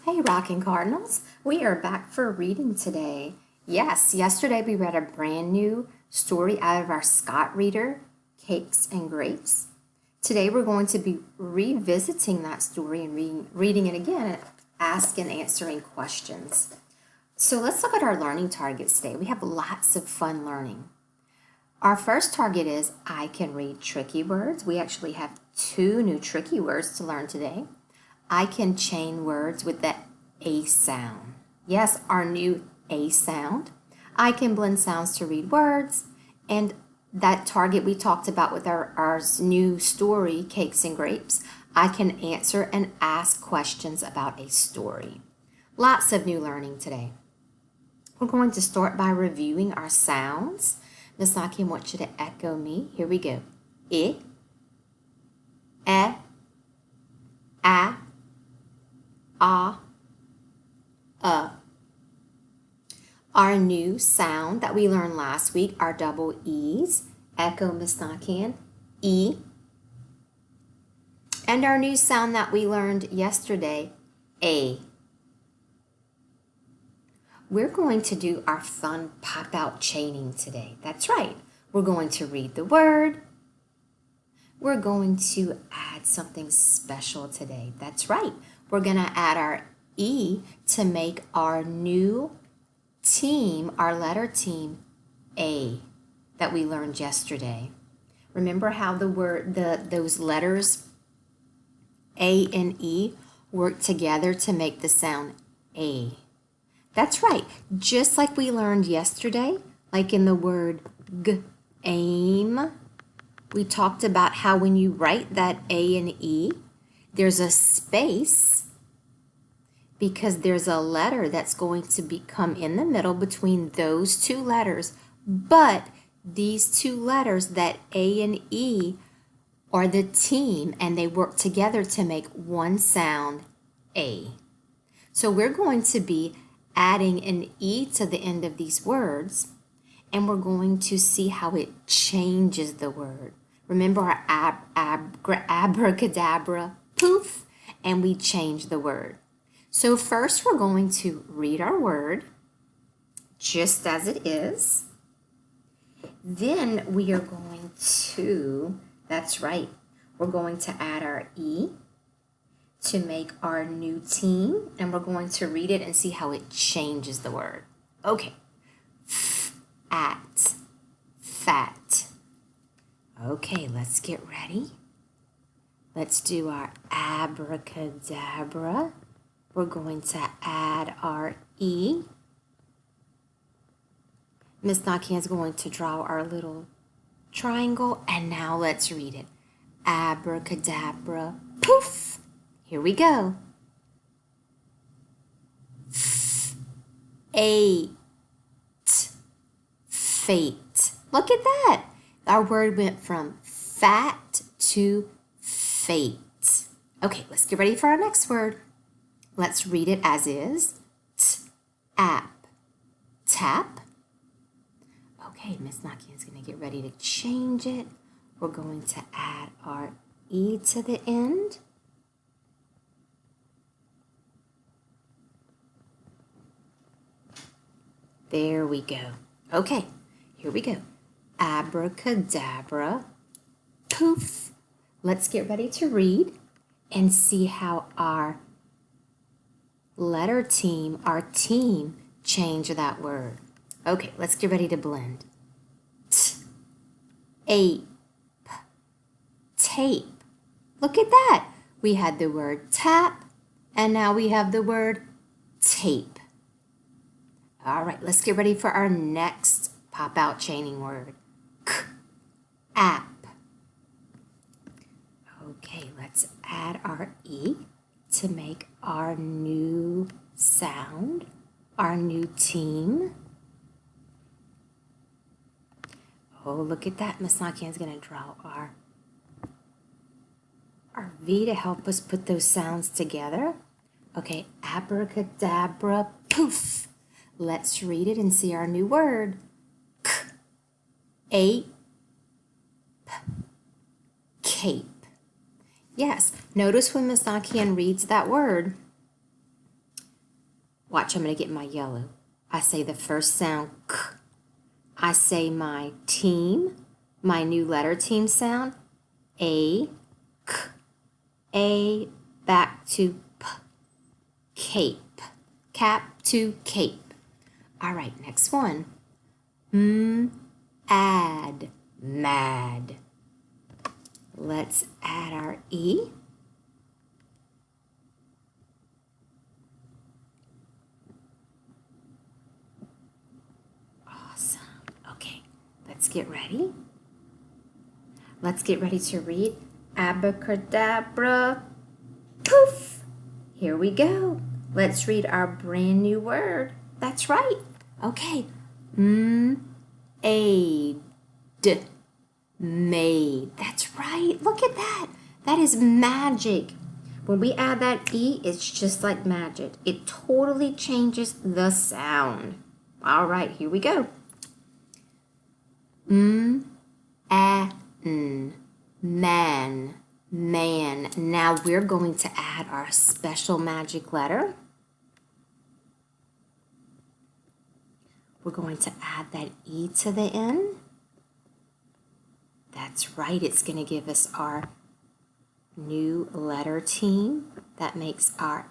Hey, Rockin' Cardinals. We are back for reading today. Yes, yesterday we read a brand new story out of our Scott reader, Cakes and Grapes. Today we're going to be revisiting that story and reading it again and asking and answering questions. So let's look at our learning targets today. We have lots of fun learning. Our first target is I can read tricky words. We actually have two new tricky words to learn today. I can chain words with the A sound. Yes, our new A sound. I can blend sounds to read words. And that target we talked about with our new story, Cakes and Grapes, I can answer and ask questions about a story. Lots of new learning today. We're going to start by reviewing our sounds. Miss Naki wants you to echo me. Here we go. I, a, ah, Our new sound that we learned last week are double E's. Echo, Miss Nakian, E. And our new sound that we learned yesterday, A. We're going to do our fun pop-out chaining today. That's right. We're going to read the word. We're going to add something special today. That's right. We're going to add our E to make our new team, our letter team, A, that we learned yesterday. Remember how those letters A and E work together to make the sound A. That's right. Just like we learned yesterday, like in the word aim, we talked about how when you write that A and E, there's a space because there's a letter that's going to come in the middle between those two letters. But these two letters, that A and E, are the team, and they work together to make one sound, A. So we're going to be adding an E to the end of these words, and we're going to see how it changes the word. Remember our abracadabra, poof, and we change the word. So first we're going to read our word just as it is. Then we are going to, that's right, we're going to add our E to make our new team, and we're going to read it and see how it changes the word. Okay. At, fat. Okay, let's get ready. Let's do our abracadabra. We're going to add our E. Miss Nakian is going to draw our little triangle, and now let's read it. Abracadabra, poof. Here we go. Fate. Fate. Look at that. Our word went from fat to fate. Okay, let's get ready for our next word. Let's read it as is. App. Tap. Okay, Miss Nakian's going to get ready to change it. We're going to add our E to the end. There we go. Okay, here we go. Abracadabra, poof. Let's get ready to read and see how our letter team, our team, change that word. Okay, let's get ready to blend. Ape, tape. Look at that. We had the word tap, and now we have the word tape. All right, let's get ready for our next pop-out chaining word. App. Okay, let's add our E to make our new sound, our new team. Oh, look at that. Miss Nakian's going to draw our V to help us put those sounds together. Okay, abracadabra, poof. Let's read it and see our new word. Ape, cape. Yes, notice when Miss Nakian reads that word, Watch, I'm going to get my yellow. I say the first sound, k. I say my team, my new letter team sound, A, k. A, back to P. Cape. Cap to cape. All right, next one. Add, mad. Let's add our E. Awesome. Okay, let's get ready. Let's get ready to read. Abracadabra, poof. Here we go. Let's read our brand new word. That's right. Okay. Aid. Made. That's right. Look at that. That is magic. When we add that E, it's just like magic. It totally changes the sound. All right, here we go. Man. Man. Now we're going to add our special magic letter. We're going to add that E to the end. That's right, it's going to give us our new letter team that makes our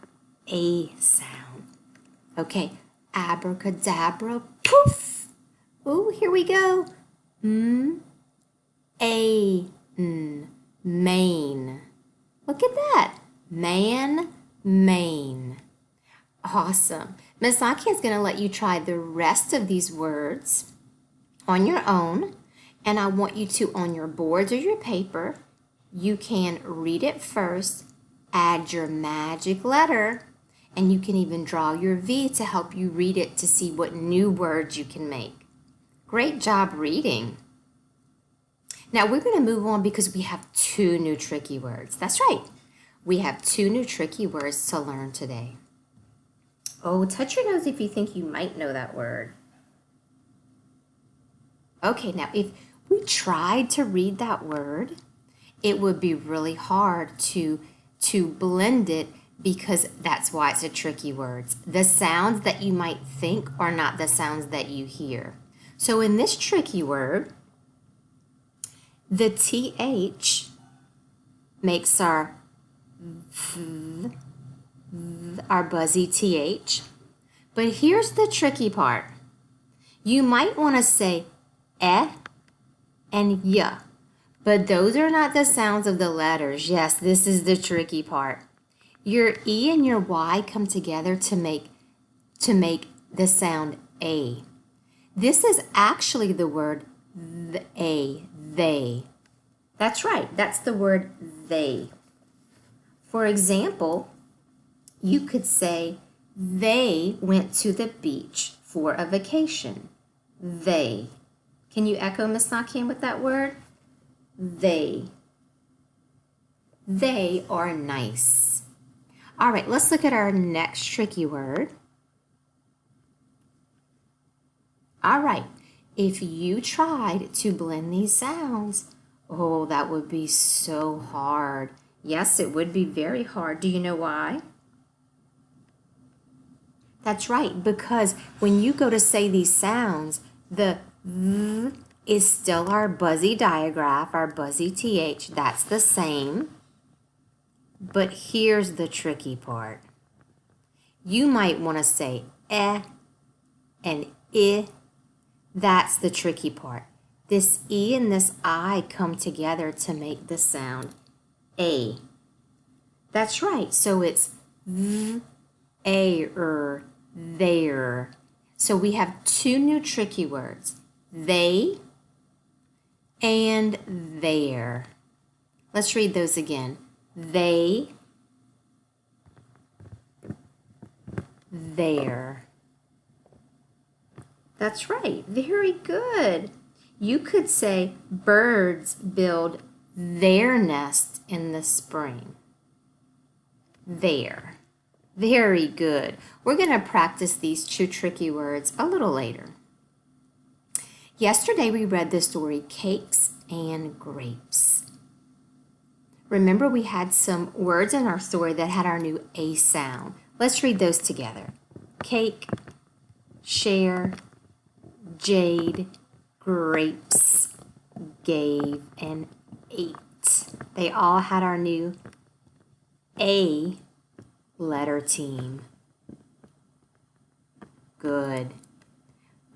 A sound. Okay, abracadabra, poof. Ooh, here we go. Main. Look at that. Man, main. Awesome. Miss Aki is going to let you try the rest of these words on your own. And I want you to, on your boards or your paper, you can read it first, add your magic letter, and you can even draw your V to help you read it to see what new words you can make. Great job reading. Now we're going to move on because we have 2 new tricky words. That's right. We have 2 new tricky words to learn today. Oh, touch your nose if you think you might know that word. Okay, now if we tried to read that word, it would be really hard to blend it because that's why it's a tricky word. The sounds that you might think are not the sounds that you hear. So in this tricky word, the TH makes our buzzy TH. But here's the tricky part. You might want to say eh and yeah, but those are not the sounds of the letters. Yes, this is the tricky part. Your E and your Y come together to make the sound A. This is actually the word they. That's right, that's the word they. For example, you could say, they went to the beach for a vacation. They. Can you echo Miss Nakim with that word? They. They are nice. All right, let's look at our next tricky word. All right, if you tried to blend these sounds, oh, that would be so hard. Yes, it would be very hard. Do you know why? That's right, because when you go to say these sounds, the V is still our buzzy digraph, our buzzy TH. That's the same. But here's the tricky part. You might want to say eh and I. That's the tricky part. This E and this I come together to make the sound A. That's right. So it's V, A, there. So we have 2 new tricky words. They and there. Let's read those again. They, there. That's right. Very good. You could say birds build their nest in the spring. There. Very good. We're going to practice these 2 tricky words a little later. Yesterday we read the story Cakes and Grapes. Remember we had some words in our story that had our new A sound. Let's read those together. cake, share, Jade, grapes, gave, and ate. They all had our new A letter team. Good.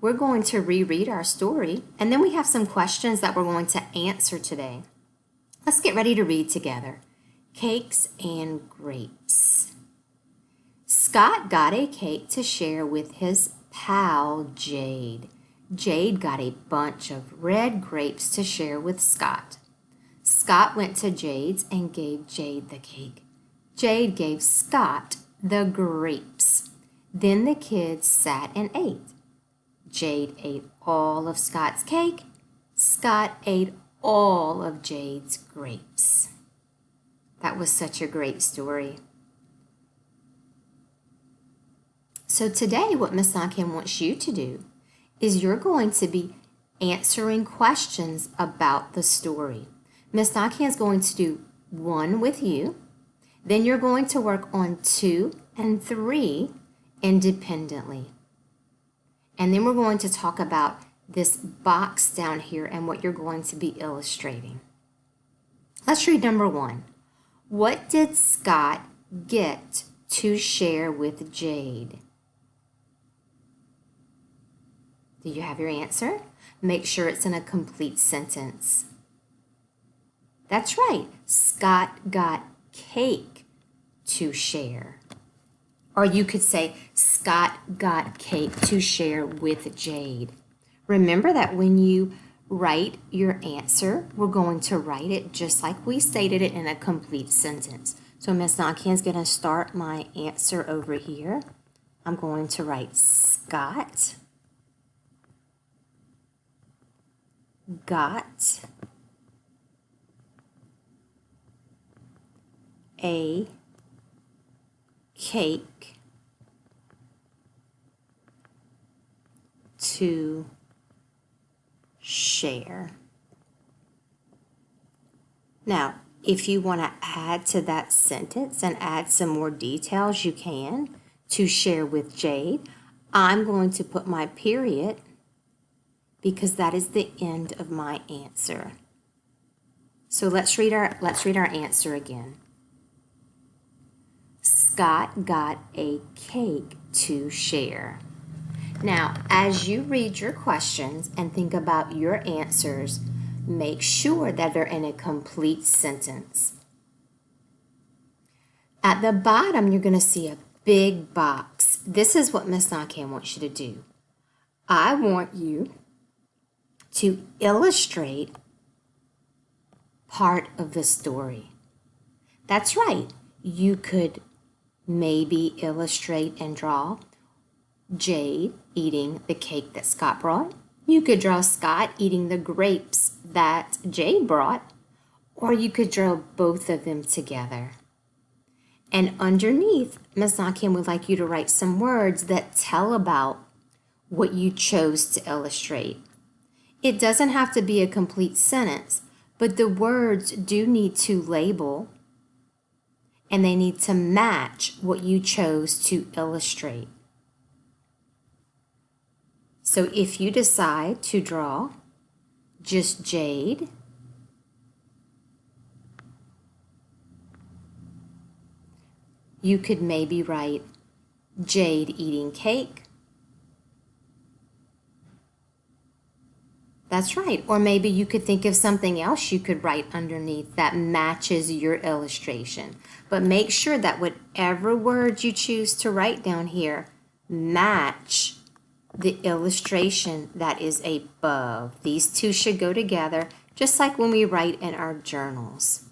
We're going to reread our story, and then we have some questions that we're going to answer today. Let's get ready to read together. Cakes and grapes. Scott got a cake to share with his pal Jade. Jade got a bunch of red grapes to share with Scott. Scott went to Jade's and gave Jade the cake. Jade gave Scott the grapes. Then the kids sat and ate. Jade ate all of Scott's cake. Scott ate all of Jade's grapes. That was such a great story. So today what Miss Nakim wants you to do is you're going to be answering questions about the story. Miss Nakim is going to do 1 with you. Then you're going to work on 2 and 3 independently. And then we're going to talk about this box down here and what you're going to be illustrating. Let's read number 1. What did Scott get to share with Jade? Do you have your answer? Make sure it's in a complete sentence. That's right. Scott got cake to share. Or you could say, Scott got cake to share with Jade. Remember that when you write your answer, we're going to write it just like we stated it in a complete sentence. So Miss Nakim is going to start my answer over here. I'm going to write Scott got a cake to share. Now, if you want to add to that sentence and add some more details, you can. To share with Jade, I'm going to put my period because that is the end of my answer. So let's read our answer again. Scott got a cake to share. Now, as you read your questions and think about your answers, make sure that they're in a complete sentence. At the bottom, you're going to see a big box. This is what Miss Nakim wants you to do. I want you to illustrate part of the story. That's right. You could maybe illustrate and draw Jade eating the cake that Scott brought. You could draw Scott eating the grapes that Jade brought, or you could draw both of them together. And underneath, Miss Nakim would like you to write some words that tell about what you chose to illustrate. It doesn't have to be a complete sentence, but the words do need to label and they need to match what you chose to illustrate. So if you decide to draw just Jade, you could maybe write Jade eating cake. That's right. Or maybe you could think of something else you could write underneath that matches your illustration. But make sure that whatever words you choose to write down here match the illustration that is above. These two should go together, just like when we write in our journals.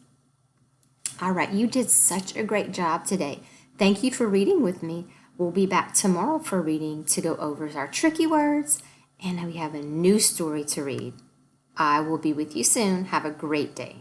All right, you did such a great job today. Thank you for reading with me. We'll be back tomorrow for reading to go over our tricky words, and we have a new story to read. I will be with you soon. Have a great day.